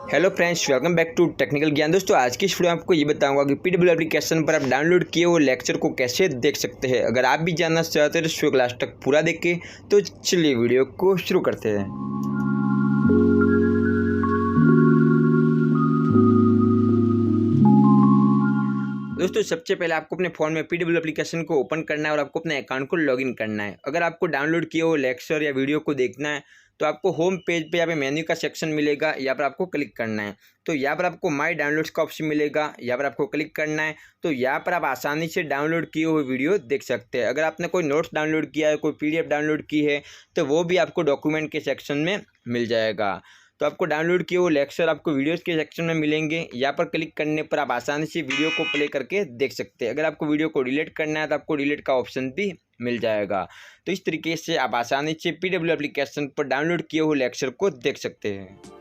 Hello friends, welcome back to technical Gyan. दोस्तों, आज की इस वीडियो में आपको ये बताऊंगा कि पीडब्ल्यू एप्लीकेशन पर आप डाउनलोड किए हुए लेक्चर को कैसे देख सकते हैं। अगर आप भी जानना चाहते हैं तो शुरू क्लास तक पूरा देखें। तो चलिए वीडियो को शुरू करते हैं। दोस्तों, सबसे पहले आपको अपने फ़ोन में पीडब्ल्यू एप्लीकेशन को ओपन करना है और आपको अपने अकाउंट को लॉगिन करना है। अगर आपको डाउनलोड किए हुए लेक्चर या वीडियो को देखना है तो आपको होम पेज पे यहाँ पे मेन्यू का सेक्शन मिलेगा, यहाँ पर आपको क्लिक करना है। तो यहाँ पर आपको माई डाउनलोड्स का ऑप्शन मिलेगा, यहाँ पर आपको क्लिक करना है। तो यहाँ पर आप आसानी से डाउनलोड किए हुए वीडियो देख सकते हैं। अगर आपने कोई नोट्स डाउनलोड किया है, कोई PDF डाउनलोड की है तो वो भी आपको डॉक्यूमेंट के सेक्शन में मिल जाएगा। तो आपको डाउनलोड किए वो लेक्चर आपको वीडियोस के सेक्शन में मिलेंगे। यहाँ पर क्लिक करने पर आप आसानी से वीडियो को प्ले करके देख सकते हैं। अगर आपको वीडियो को डिलीट करना है तो आपको डिलीट का ऑप्शन भी मिल जाएगा। तो इस तरीके से आप आसानी से पीडब्ल्यू एप्लीकेशन पर डाउनलोड किए हुए लेक्चर को देख सकते हैं।